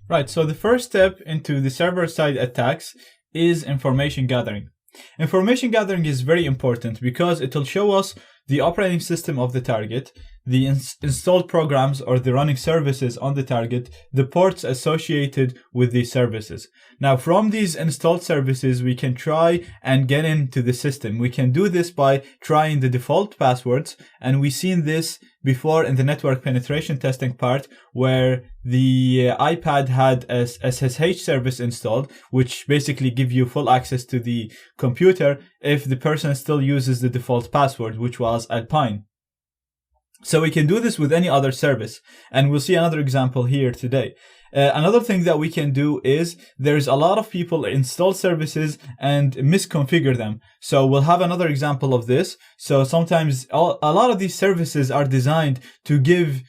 Right, so the first step into the server-side attacks is information gathering. Information gathering is very important because it will show us the operating system of the target, the installed programs or the running services on the target, the ports associated with these services. Now, from these installed services, we can try and get into the system. We can do this by trying the default passwords, and we've seen this before in the network penetration testing part, where the iPad had a SSH service installed, which basically give you full access to the computer if the person still uses the default password, which was Alpine. So we can do this with any other service, and we'll see another example here today. Another thing that we can do is there's a lot of people install services and misconfigure them. So we'll have another example of this. So sometimes a lot of these services are designed to give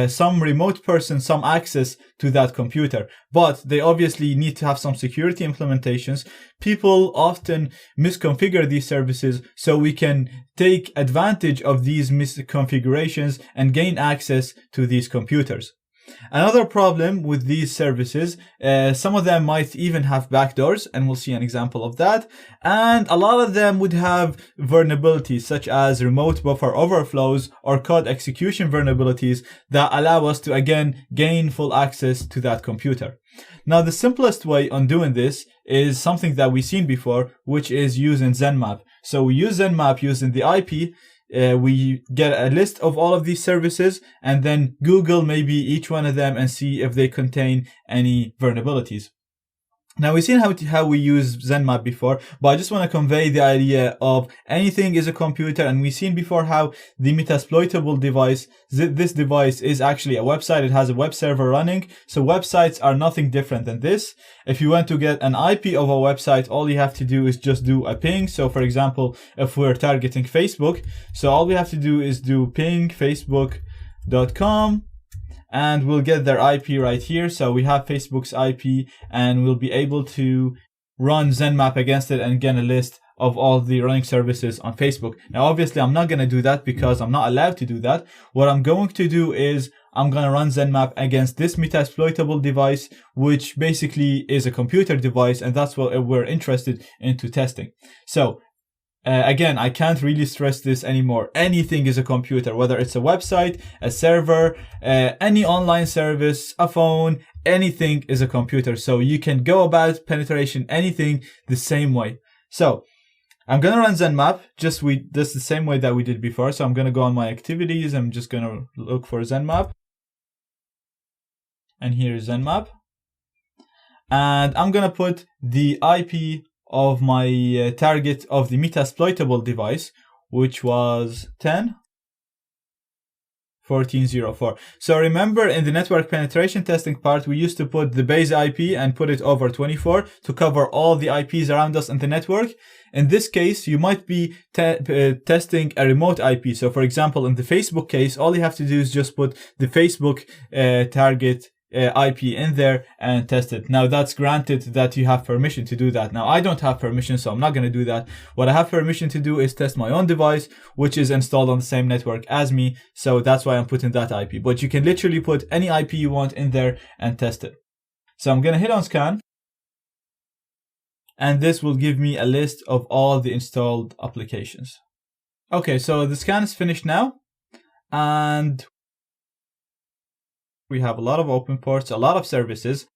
some remote person some access to that computer, but they obviously need to have some security implementations. People often misconfigure these services, so we can take advantage of these misconfigurations and gain access to these computers. Another problem with these services, some of them might even have backdoors, and we'll see an example of that. And a lot of them would have vulnerabilities such as remote buffer overflows or code execution vulnerabilities that allow us to again gain full access to that computer. Now, the simplest way on doing this is something that we've seen before, which is using ZenMap. So we use ZenMap using the IP. We get a list of all of these services and then Google maybe each one of them and see if they contain any vulnerabilities. Now, we've seen how we use ZenMap before, but I just want to convey the idea of anything is a computer, and we've seen before how the Metasploitable device, this device is actually a website. It has a web server running, so websites are nothing different than this. If you want to get an IP of a website, all you have to do is just do a ping. So for example, if we're targeting Facebook, so all we have to do is do ping facebook.com, and we'll get their IP right here. So we have Facebook's IP, and we'll be able to run ZenMap against it and get a list of all the running services on Facebook. Now, obviously, I'm not going to do that because I'm not allowed to do that. What I'm going to do is I'm going to run ZenMap against this Metasploitable device, which basically is a computer device, and that's what we're interested into testing. So again, I can't really stress this anymore. Anything is a computer, whether it's a website, a server, any online service, a phone, anything is a computer. So you can go about penetration, anything the same way. So I'm going to run ZenMap just the same way that we did before. So I'm going to go on my activities. I'm just going to look for ZenMap. And here's ZenMap. And I'm going to put the IP of my target of the Metasploitable device, which was 10.14.04. So remember, in the network penetration testing part, we used to put the base IP and put it over 24 to cover all the IPs around us in the network. In this case, you might be testing a remote IP. So for example, in the Facebook case, all you have to do is just put the Facebook target IP in there and test it. Now, that's granted that you have permission to do that. Now, I don't have permission, so I'm not going to do that. What I have permission to do is test my own device, which is installed on the same network as me. So that's why I'm putting that IP. But you can literally put any IP you want in there and test it. So I'm going to hit on scan. And this will give me a list of all the installed applications. Okay, so the scan is finished now. And we have a lot of open ports, a lot of services.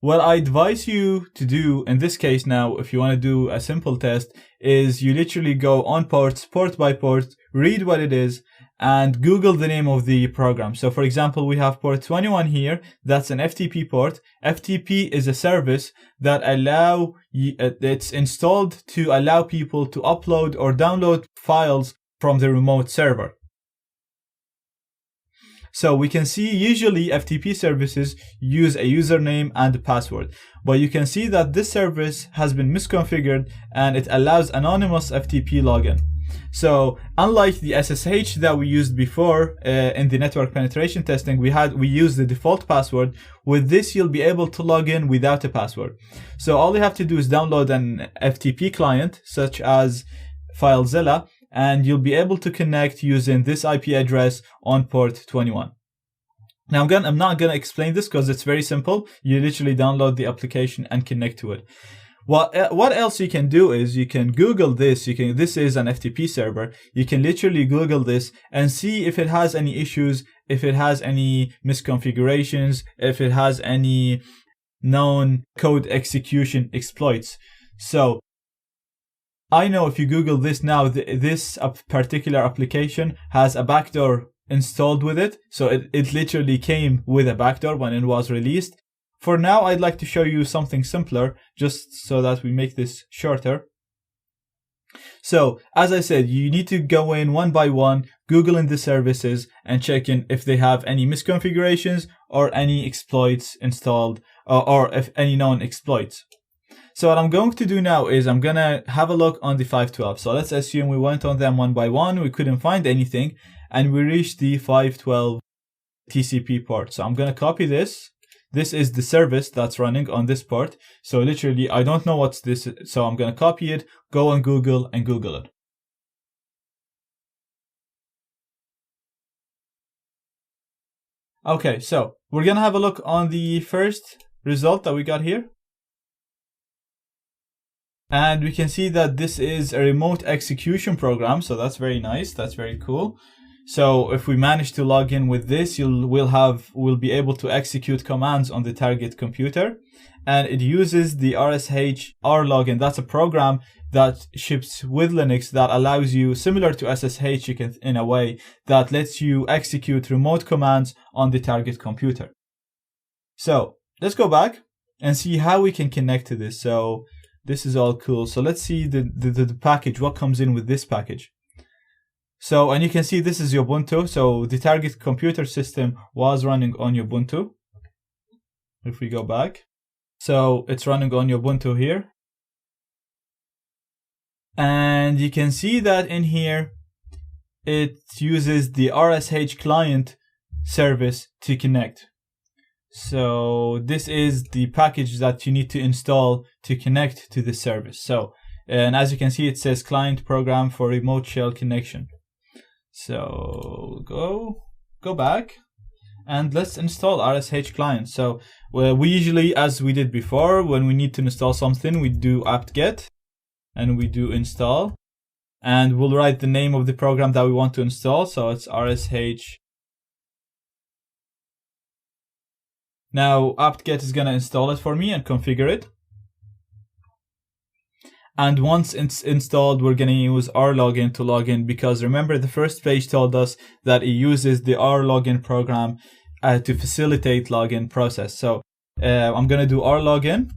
What I advise you to do in this case now, if you want to do a simple test, is you literally go on ports, port by port, read what it is, and Google the name of the program. So for example, we have port 21 here. That's an FTP port. FTP is a service that it's installed to allow people to upload or download files from the remote server. So we can see usually FTP services use a username and a password, but you can see that this service has been misconfigured and it allows anonymous FTP login. So unlike the SSH that we used before in the network penetration testing, we used the default password. With this, you'll be able to log in without a password. So all you have to do is download an FTP client such as FileZilla, and you'll be able to connect using this IP address on port 21. Now I'm not gonna explain this because it's very simple. You literally download the application and connect to it. What else you can do is you can Google this. This is an FTP server. You can literally Google this and see if it has any issues, if it has any misconfigurations, if it has any known code execution exploits. So I know if you Google this now, this particular application has a backdoor installed with it. So it literally came with a backdoor when it was released. For now, I'd like to show you something simpler, just so that we make this shorter. So, as I said, you need to go in one by one, Google in the services, and check in if they have any misconfigurations or any exploits installed, or if any known exploits. So what I'm going to do now is I'm going to have a look on the 512. So let's assume we went on them one by one, we couldn't find anything, and we reached the 512 TCP port. So I'm going to copy this. This is the service that's running on this port. So literally, I don't know what's this. So I'm going to copy it, go on Google and Google it. Okay, so we're going to have a look on the first result that we got here. And we can see that this is a remote execution program. So that's very nice. That's very cool. So if we manage to log in with this, we'll be able to execute commands on the target computer. And it uses the RSH rlogin. That's a program that ships with Linux that allows you, similar to SSH in a way, that lets you execute remote commands on the target computer. So let's go back and see how we can connect to this. So this is all cool. So let's see the package, what comes in with this package. So, and you can see this is Ubuntu. So the target computer system was running on Ubuntu. If we go back, so it's running on Ubuntu here. And you can see that in here, it uses the RSH client service to connect. So this is the package that you need to install to connect to the service. So, and as you can see, it says client program for remote shell connection. So go back and let's install RSH client. So we usually, as we did before, when we need to install something, we do apt-get and we do install, and we'll write the name of the program that we want to install. So it's RSH. Now apt-get is going to install it for me and configure it. And once it's installed, we're going to use rlogin to log in, because remember the first page told us that it uses the rlogin program to facilitate login process. So I'm going to do rlogin.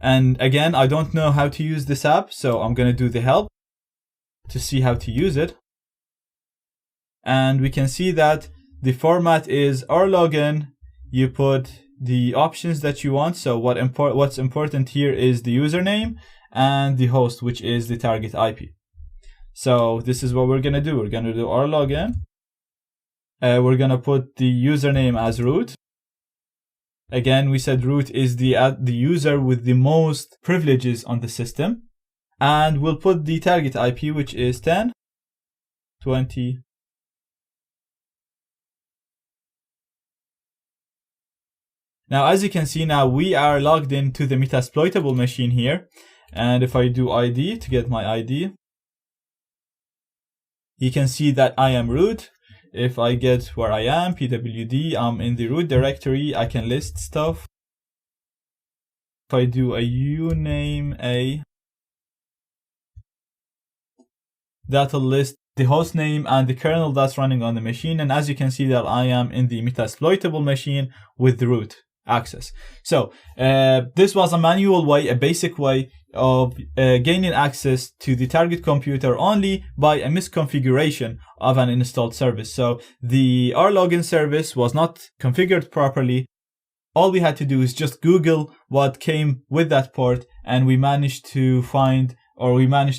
And again, I don't know how to use this app, so I'm going to do the help to see how to use it. And we can see that the format is rlogin. You put the options that you want. So what's important here is the username and the host, which is the target IP. So this is what we're going to do. We're going to do rlogin. We're going to put the username as root. Again, we said root is the user with the most privileges on the system. And we'll put the target IP, which is 10.20. Now, as you can see, now we are logged into the Metasploitable machine here. And if I do ID to get my ID, you can see that I am root. If I get where I am, pwd, I'm in the root directory, I can list stuff. If I do a uname, that'll list the host name and the kernel that's running on the machine. And as you can see that I am in the Metasploitable machine with the root access. So this was a manual way, a basic way of gaining access to the target computer only by a misconfiguration of an installed service. So the rlogin service was not configured properly. All we had to do is just Google what came with that port, and we managed to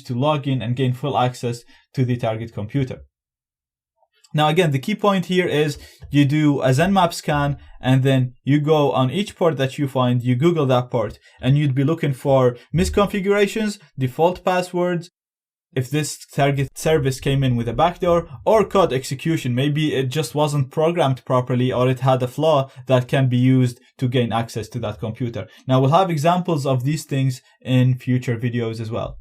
log in and gain full access to the target computer. Now, again, the key point here is you do a Zenmap scan, and then you go on each port that you find, you Google that port, and you'd be looking for misconfigurations, default passwords, if this target service came in with a backdoor, or code execution. Maybe it just wasn't programmed properly, or it had a flaw that can be used to gain access to that computer. Now we'll have examples of these things in future videos as well.